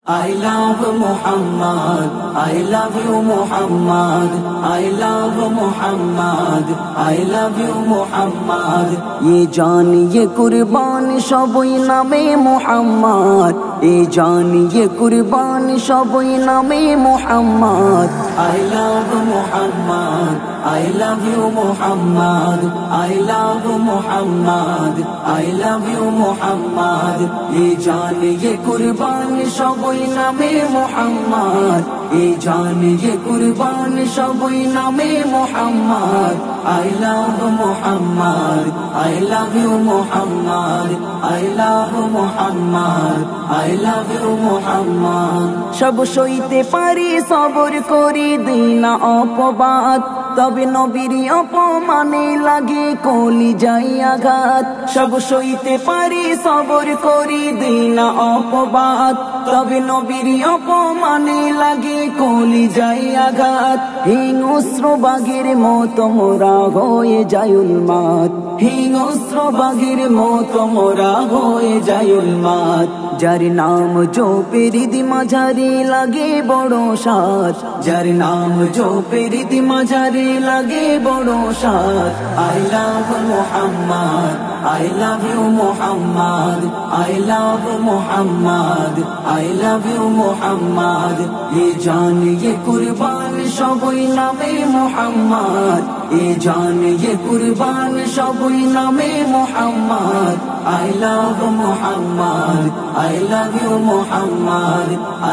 I love Muhammad, I love you Muhammad, I love Muhammad, I love you Muhammad. ये जान ये कुर्बान सबई नामे Muhammad, ये जान ये कुर्बान सबई नामे Muhammad. I love Muhammad, I love you Muhammad, I love Muhammad, I love you Muhammad. ये जान ये कुर्बान सबई नामे Muhammad, ये जान ये कुर्बान सबई नामे Muhammad. I love Muhammad, I love you Muhammad, I love Muhammad, I love you Muhammad. সব সইতে পারি সবর করি দিই না অপবাদ, তবে নবীর অপমানে লাগে কলিজায় আঘাত। সব সইতে পারি সবর করি দিই না অপবাদ, তবে নবীর অপমানে লাগে কলিজায় আঘাত। হিংস্র বাঘের মতো মোরা হয়ে যায় উন্মাদ, হিংস্র বাঘের মতো মোরা হয়ে যায় উন্মাদ। যার নাম জপের মাঝারে লাগে বড় সাজ, যার নাম জপের মাঝারে লাগে বড় সাজ। I love Muhammad, I love you Muhammad, I love Muhammad, I love you Muhammad. ये जान ये कुर्बान सबई नामे Muhammad, ये जान ये कुर्बान सबई नामे Muhammad. I love Muhammad, I love you Muhammad,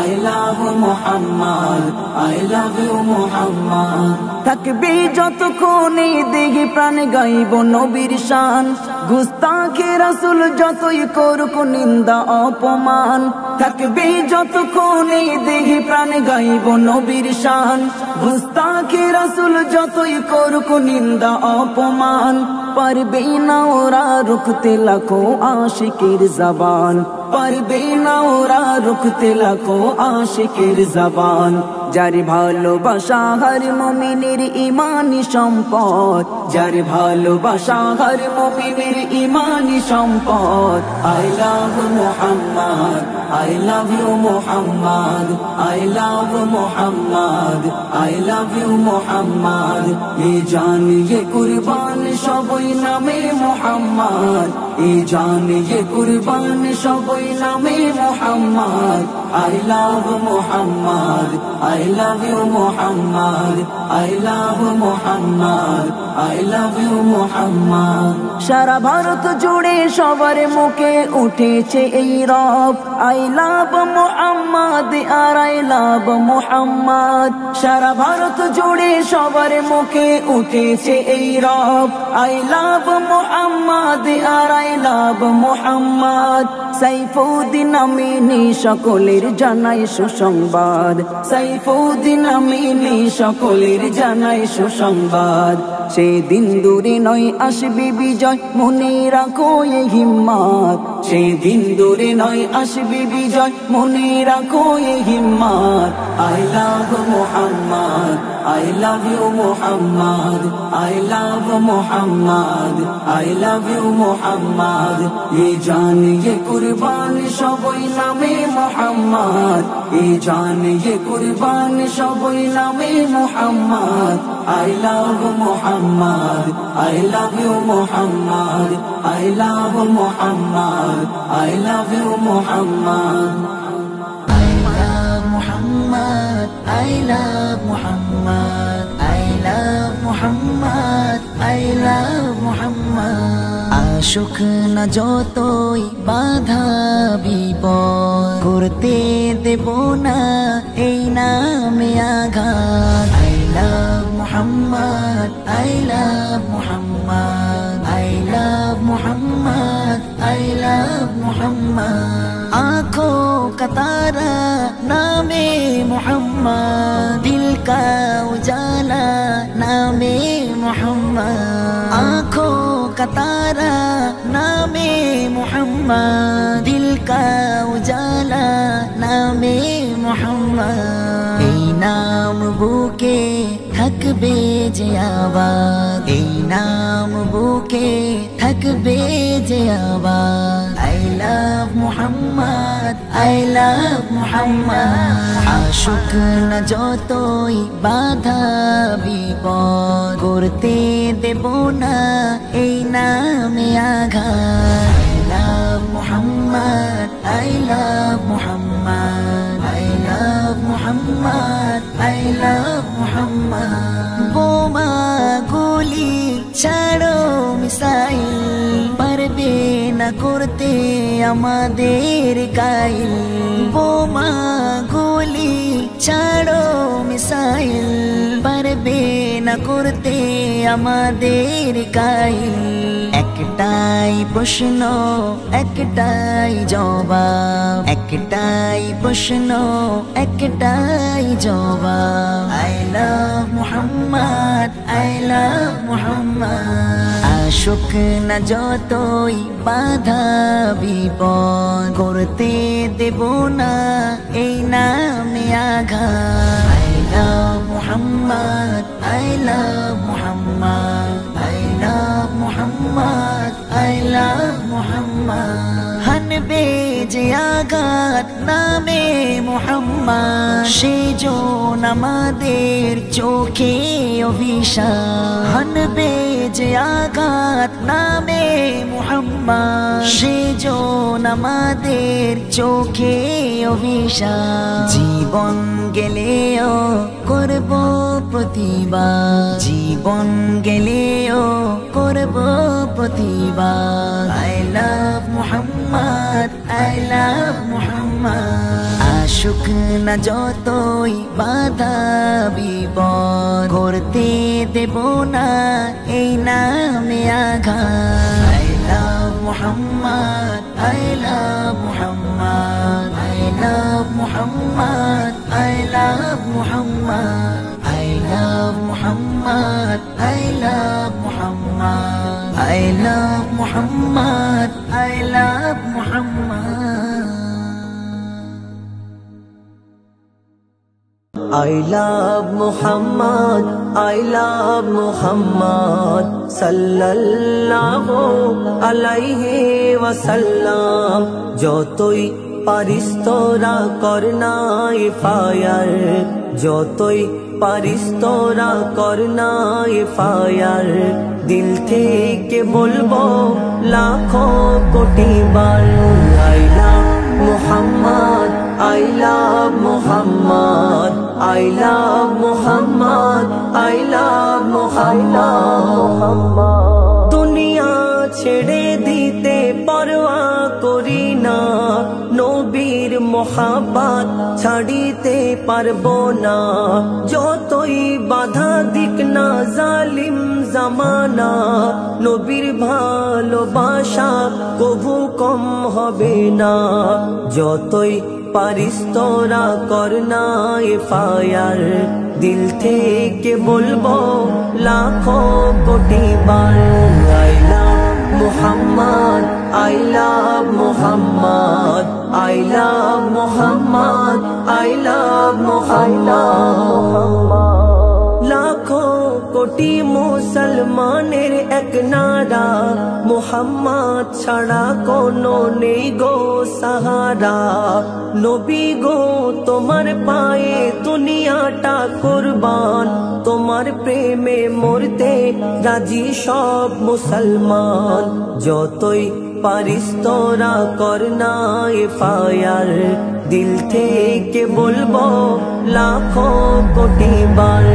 I love Muhammad, I love you Muhammad. থাকবে যতক্ষণে দেহে প্রাণ গাইব নবীর শান, গুস্তাখে রাসূল যতই করুক নিন্দা অপমান। থাকবে যতক্ষণে দেহে প্রাণ গাইব নবীর শান, গুস্তাখে রাসূল যতই করুক নিন্দা অপমান। পারবে না ওরা রুখতে লাখো আশিকের জবান, পারবে না ওরা রুখতে লাখো আশিকের জবান। যার ভালোবাসা হর মুমিনের ইমানি সম্পদ, যার ভালোবাসা হর মুমিনের ইমানি সম্পদ। I love Muhammad, I love you Muhammad, I love Muhammad, I love you Muhammad. ये जान ये कुर्बान सबई नामे Muhammad, ये जान ये कुर्बान सबई नामे Muhammad. I love Muhammad, I love you Muhammad, I love Muhammad, I love you Muhammad. সারা ভারত জুড়ে সবার মুখে উঠেছে এই রব, I love Muhammad R I love Muhammad. সারা ভারত জুড়ে সবার মুখে উঠেছে এই রব, I love Muhammad R I love Muhammad. Saifuddin Amini সকলের জানাই সুসংবাদ, সাইফুদ্দিন আমিনী সকলের জানাই সুসংবাদ। সেদিন দূরে নয় আসবে বিজয়, মনে রাখো এই হিম্মত। সেদিন দূরে নয় আসবে বিজয়, মনে রাখো এই হিম্মত। I love Muhammad, I love you Muhammad, I love Muhammad, I love you Muhammad. ये जान ये कुर्बान सबई नामे Muhammad, ये जान ये कुर्बान सबई नामे Muhammad. I love Muhammad, I love you Muhammad, I love Muhammad, I love you Muhammad. I love Muhammad, I love Muhammad, I love Muhammad, I love Muhammad. আশুক না যতই বাধা বিপদ, করতে দেব না এই নামে আঘাত। I love Muhammad, I love Muhammad, I love Muhammad, I love Muhammad. आँखों का तारा नामे Muhammad, दिल का उजाला नामे Muhammad. आँखों का तारा नामे Muhammad, दिल का उजाला नामे Muhammad. এই নাম বুকে থাকবে যে আবাদ, এই নাম বুকে থাকবে যে আবাদ। love Muhammad, I love Muhammad. আশুক না যতই বাধা বিপদ করতে দেব না এই নামে আঘাত। I love Muhammad, I love Muhammad, I love Muhammad, I love Muhammad. বোমা গুলি ছাড়ো মিসাইল পারবে না করতে আমাদের কাইল। বোমা গুলি ছাড়ো মিসাইল পারবে না করতে আমাদের কাইল। একটাই প্রশ্ন একটাই জবাব, একটাই প্রশ্ন একটাই জবাব। I love Muhammad, I love Muhammad. আশুক না যতই বাধা বিপদ করতে দেব না এই নামে আঘাত। I love Muhammad, I love Muhammad, I love Muhammad, I love Muhammad. হানবে যে আঘাত নামে মুহাম্মদ সেজন আমাদের চোখে অভিশাপ। হানবে যে আঘাত নামে মুহাম্মদ সেজন আমাদের চোখে অভিশাপ। জীবন গেলেও করব প্রতিবাদ, জীবন গেলেও করব প্রতিবাদ। I love Muhammad, I love Muhammad. আশুক না যতই বাধা বিপদ করতে দেব না এই নামে আঘাত। I love Muhammad, I love Muhammad, I love Muhammad, I love Muhammad, I love Muhammad, I love Muhammad, I love Muhammad, I love Muhammad. I love Muhammad, I love Muhammad sallallahu alaihi wasallam. যতই পারিস তোরা করনা fire, যতই পারিস তোরা করনা fire. দিল থেকে বলবো লাখো কোটি বার I love Muhammad, I love Muhammad, I love Muhammad, I love Muhammad. দুনিয়া ছেড়ে দিতে পরোয়া করি না, নবীর মোহাব্বত ছাড়িতে পারবো না। যতই বাধা দিক না জালিম জামানা, নবীর ভালোবাসা কভু কম হবে না। যতই পারিস তোরা করনা ফায়ার, দিল থেকে বলবো লাখো কোটি বার I love Muhammad, I love Muhammad, I love Muhammad, I love Muhammad. লাখো কোটি মুসলমানের এক নারা, মুহাম্মদ ছাড়া কোনো নেই গো সাহারা। নবী গো তোমার পায়ে দুনিয়াটা কুরবান, তোমার প্রেমে মরতে রাজি সব মুসলমান। যতই পারিস তোরা করনা ফায়ার, দিল থেকে বলবো লাখো কোটি বার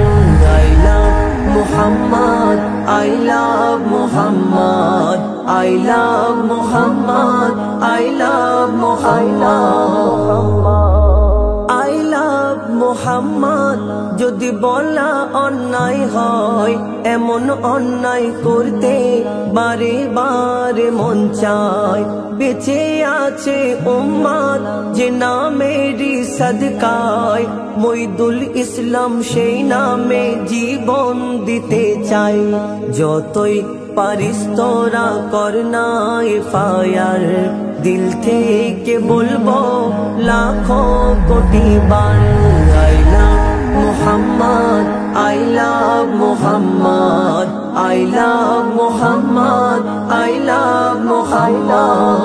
I love Muhammad, I love Muhammad, I love Muhammad, I love Muhammad, I love Muhammad. যদি বলা অন্যায় হয়, এমন অন্যায় করতে বারে বারে মন চায়। বেঁচে আছে উম্মত যে নামেরই সদকায়, মইদুল ইসলাম সেই নামে জীবন দিতে চাই। যতই পারিস তোরা করনা ফায়ার, দিল থেকে বলবো লাখো কোটি বার I love Muhammad, I love Muhammad, I love Muhammad, I love Muhammad.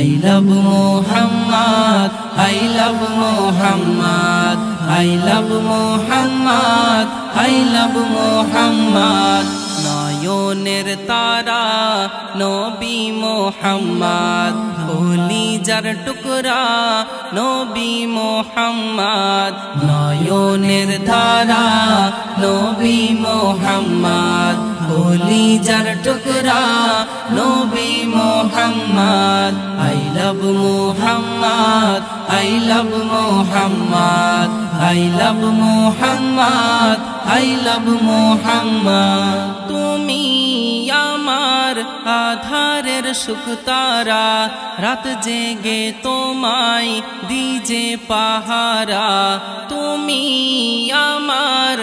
I love Muhammad, I love Muhammad, I love Muhammad, I love Muhammad. নয়নের তারা নবী মুহাম্মদ, কলিজার টুকরা নবী মুহাম্মদ। নয়নের তারা নবী মুহাম্মদ, কলিজার টুকরা নবী Muhammad. I love Muhammad, I love Muhammad, I love Muhammad, I love Muhammad. তুমি আমার আধারের শুকতারা, রাত জেগে তোমায় দিজে পাহারা। তুমি আমার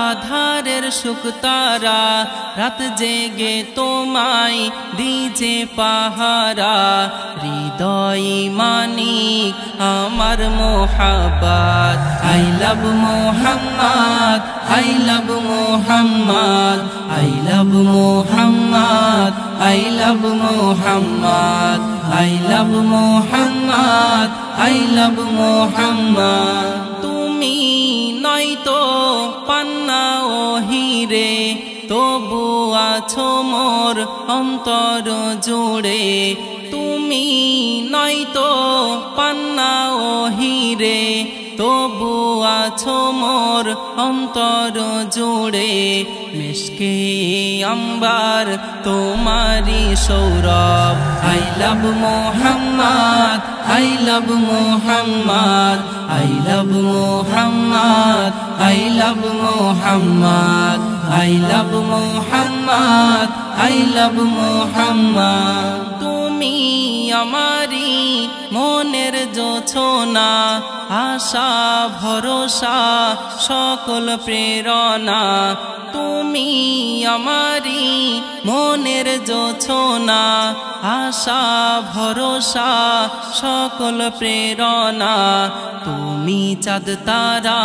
আধারের শুকতারা, রাত জেগে তোমায় দিজে পাহারা। হৃদয় মানিক আমার মোহাব্বত, I love Muhammad, I love Muhammad, I love Muhammad, I love Muhammad, I love Muhammad, I love Muhammad. তুমি নয়তো পান্না ও হিরে, তবু আছো মোর অন্তর জুড়ে। তুমি নয়তো পান্না ও হিরে, তবু আছো মোর অন্তর জুড়ে। মিশকে আম্বার তোমারি Sourav, I love Muhammad, I love Muhammad, I love Muhammad, I love Muhammad, I love Muhammad, I love Muhammad. তুমি আমারি মনের জোছনা, আশা ভরসা সকল প্রেরণা। তুমি আমারি মনের জোছনা, আশা ভরসা সকল প্রেরণা। তুমি চাঁদ তারা,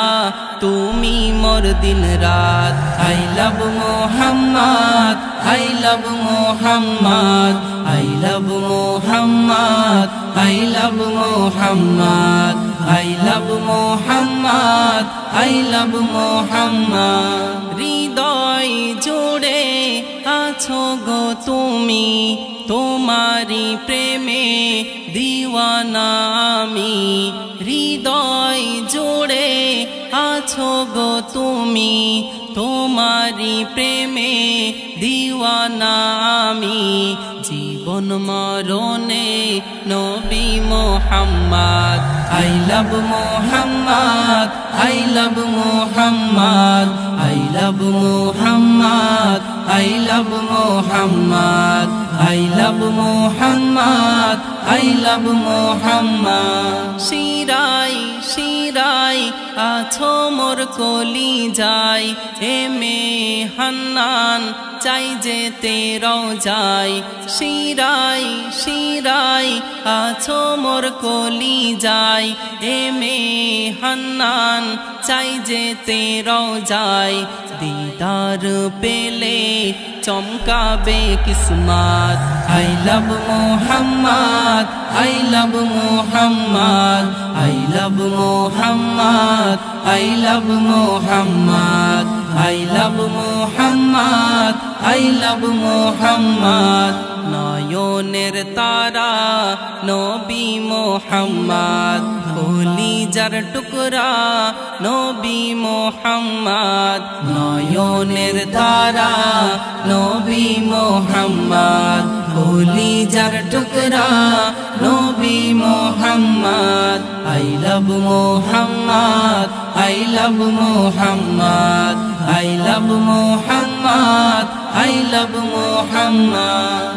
তুমি মোর দিন রাত। I love Muhammad, I love Muhammad, I love Muhammad, I love Muhammad, I love Muhammad, I love Muhammad. হৃদয় জুড়ে আছো গো তুমি, তোমারি প্রেমে দিওয়ানা আমি। হৃদয় জুড়ে আছো গো তুমি, তোমারি প্রেমে দিওয়ানা আমি। জীবন মরণে নবী Muhammad, I love Muhammad, I love Muhammad, I love Muhammad, I love Muhammad, I love Muhammad, I love Muhammad. শিরাই শিরাই আছো মোর কলিজায়, এমে হান্নান চাই যেতে রওজায়। শিরাই শিরাই আছো মোর কলিজায়, এমে হান্নান চাই যেতে রওজায়। দিদার পেলে চমকাবে কিসমত, I love Muhammad, I love Muhammad, I love Muhammad, I love Muhammad, I love Muhammad, I love Muhammad. নয়নের তারা নবী মুহাম্মদ, কলিজার টুকরা নবী মুহাম্মদ। নয়নের তারা নবী মুহাম্মদ, কলিজার টুকরা নবী Muhammad. I love Muhammad, I love Muhammad, I love Muhammad, I love Muhammad.